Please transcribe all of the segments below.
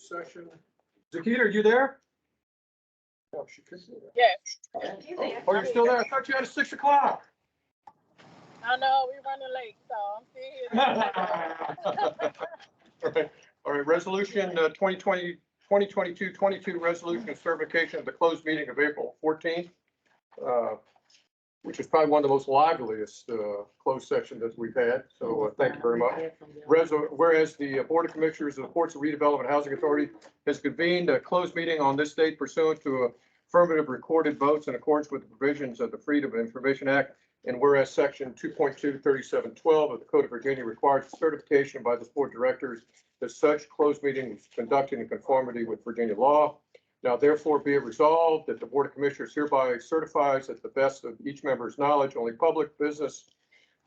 session. Zakita, are you there? No, she couldn't be there. Yes. Oh, you're still there? I thought you had a 6 o'clock. I know we're running late, so I'm still here. All right, resolution 2022 resolution of certification of the closed meeting of April 14th, which is probably one of the most liveliest closed sessions that we've had. So thank you very much. Whereas the Board of Commissioners of the Ports of Redevelopment Housing Authority has convened a closed meeting on this date pursuant to affirmative recorded votes in accordance with the provisions of the Freedom of Information Act. And whereas section 2.23712 of the Code of Virginia requires certification by the board of directors that such closed meeting is conducted in conformity with Virginia law. Now therefore be it resolved that the Board of Commissioners hereby certifies that the best of each member's knowledge, only public business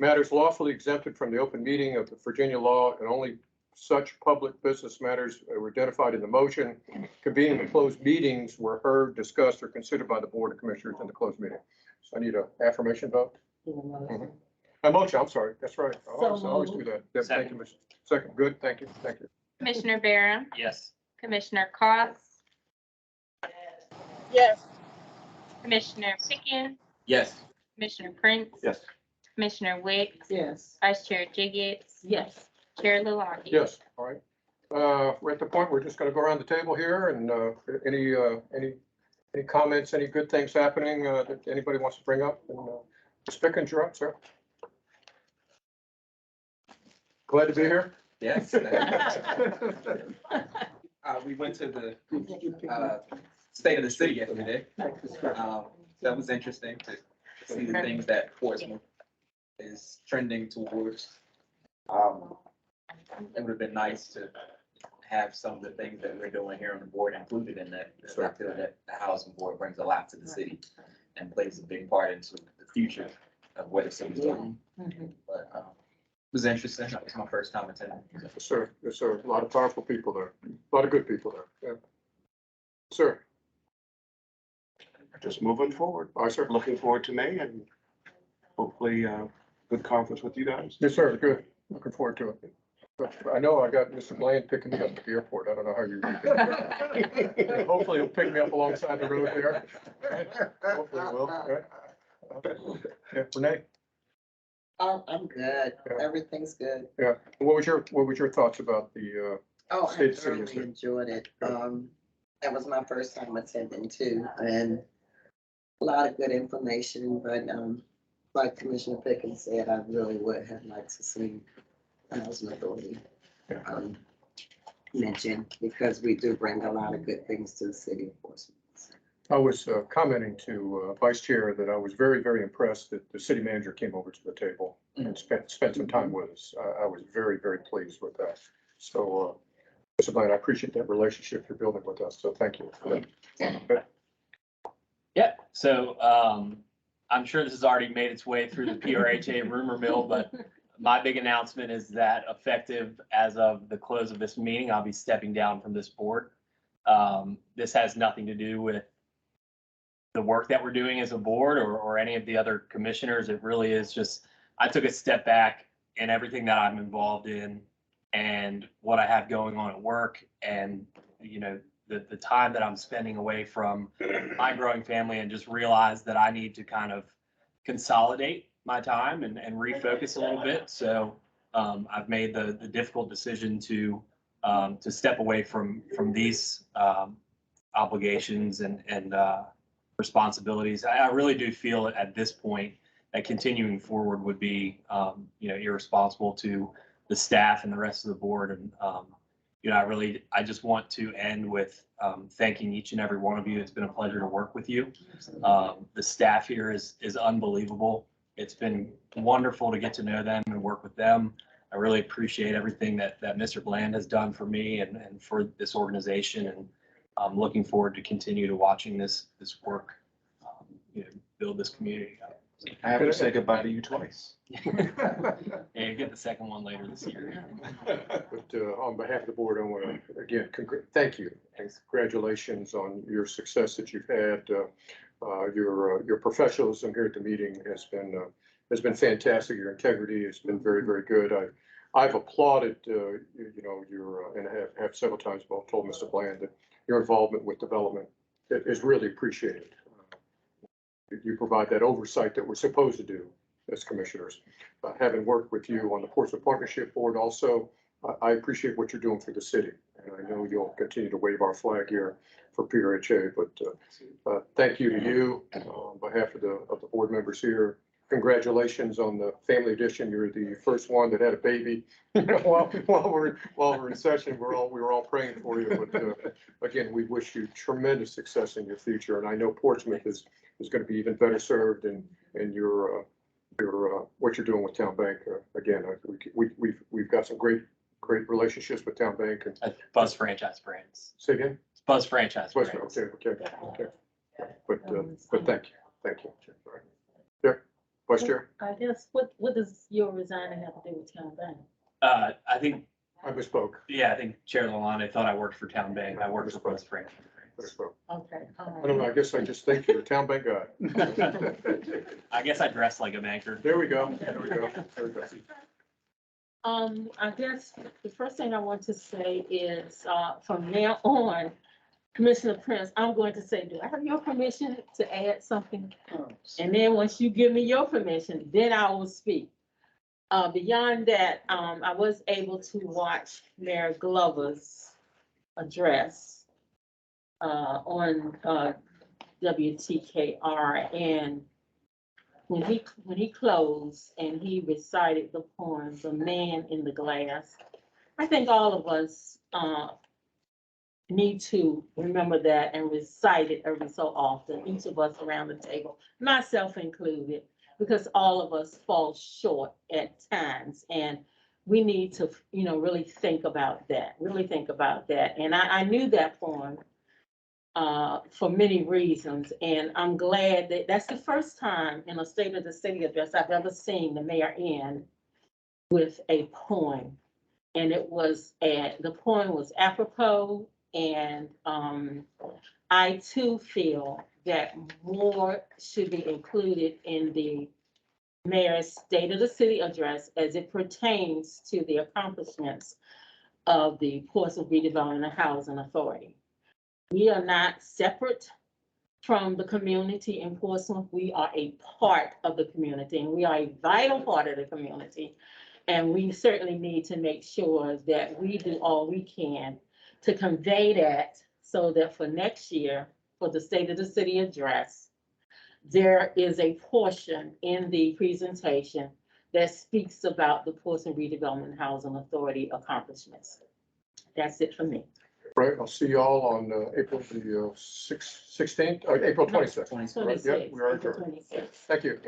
matters lawfully exempted from the open meeting of the Virginia law and only such public business matters were identified in the motion convening the closed meetings were heard, discussed, or considered by the Board of Commissioners in the closed meeting. So I need an affirmation vote. A motion, I'm sorry. That's right. I always do that. Yeah, thank you, Mr. Second, good. Thank you. Thank you. Commissioner Barham, Yes. Commissioner Costs, Yes. Commissioner Pickens, Yes. Commissioner Prince. Yes. Commissioner Wicks. Yes. Vice Chair Jiggets. Yes. Chair Lalonde. Yes. All right. We're at the point, we're just going to go around the table here and any comments, any good things happening that anybody wants to bring up? And Ms. Pickens, you're up, sir. Glad to be here. Yes. We went to the state of the city yesterday. That was interesting to see the things that Portsmouth is trending towards. It would have been nice to have some of the things that we're doing here on the board included in that. I feel that the housing board brings a lot to the city and plays a big part into the future of what the city's doing. But it was interesting. That was my first time attending. Yes, sir. Yes, sir. A lot of powerful people there. A lot of good people there. Yeah. Sir. Just moving forward. All right, sir. Looking forward to May and hopefully good conference with you guys. Yes, sir. Good. Looking forward to it. But I know I got Mr. Bland picking me up at the airport. I don't know how you. Hopefully he'll pick me up alongside the road there. Hopefully he will. Right. Yeah, Renee. I'm good. Yeah. Everything's good. Yeah. What was your thoughts about the Oh, I State of the city thoroughly yesterday. enjoyed it. That was my first time attending too, and a lot of good information, but like Commissioner Pickens said, I really would have liked to see Housing Authority mentioned, because we do bring a lot of good things to the city of Portsmouth. I was commenting to Vice Chair that I was very, very impressed that the city manager came over to the table and spent some time with us. I was very, very pleased with that. So, Mr. Bland, I appreciate that relationship you're building with us. So thank you. Yeah, so I'm sure this has already made its way through the PRHA rumor mill, but my big announcement is that effective as of the close of this meeting, I'll be stepping down from this board. This has nothing to do with the work that we're doing as a board or any of the other commissioners. It really is just, I took a step back in everything that I'm involved in and what I have going on at work, and, you know, the time that I'm spending away from my growing family, and just realize that I need to kind of consolidate my time and refocus a little bit. So I've made the difficult decision to step away from these obligations and responsibilities. I really do feel at this point that continuing forward would be, you know, irresponsible to the staff and the rest of the board. And, you know, I just want to end with thanking each and every one of you. It's been a pleasure to work with you. The staff here is unbelievable. It's been wonderful to get to know them and work with them. I really appreciate everything that Mr. Bland has done for me and for this organization. And I'm looking forward to continue to watching this work, you know, build this community up. I have to say goodbye to you twice. And you get the second one later this year. But on behalf of the board, I want to again thank you and congratulations on your success that you've had. Your professionalism here at the meeting has been fantastic. Your integrity has been very, very good. I've applauded, your, and have several times told Mr. Bland that your involvement with development is really appreciated. You provide that oversight that we're supposed to do as commissioners. Having worked with you on the Portsmouth Partnership Board also, I appreciate what you're doing for the city. And I know you'll continue to wave our flag here for PRHA, but thank you to you on behalf of the board members here. Congratulations on the family edition. You're the first one that had a baby. While we're in session, we were all praying for you. But again, we wish you tremendous success in your future. And I know Portsmouth is going to be even better served in your what you're doing with Town Bank. Again, we've got some great relationships with Town Bank and Buzz franchise brands. say again. Buzz franchise Okay, brands. okay. But thank you. All right. Yeah, Vice Chair, I guess, what does your resigning have to do with Town Bank? I think, I misspoke. I think Chair Lalonde thought I worked for Town Bank. I worked for Buzz franchise I brands. misspoke. Okay. I don't know, I guess I just think you're a Town Bank guy. I guess I dress like a banker. There we go. I guess the first thing I want to say is, from now on, Commissioner Prince, I'm going to say, do I have your permission to add something? And then once you give me your permission, then I will speak. Beyond that, I was able to watch Mayor Glover's address on WTKR, and when he closed and he recited the poem, The Man in the Glass, I think all of us need to remember that and recite it every so often, each of us around the table, myself included, because all of us fall short at times. And we need to, really think about that, And I knew that poem for many reasons. And I'm glad that that's the first time in a State of the City address I've ever seen the mayor end with a poem. And the poem was apropos. And I too feel that more should be included in the mayor's State of the City address as it pertains to the accomplishments of the Portsmouth Redevelopment and Housing Authority. We are not separate from the community in Portsmouth. We are a part of the community, and we are a vital part of the community. And we certainly need to make sure that we do all we can to convey that, so that for next year, for the State of the City address, there is a portion in the presentation that speaks about the Portsmouth Redevelopment and Housing Authority accomplishments. That's it for me. Right, I'll see you all on April the 16th, April 26th. 26. Yeah, we are April adjourned. 26. Thank you.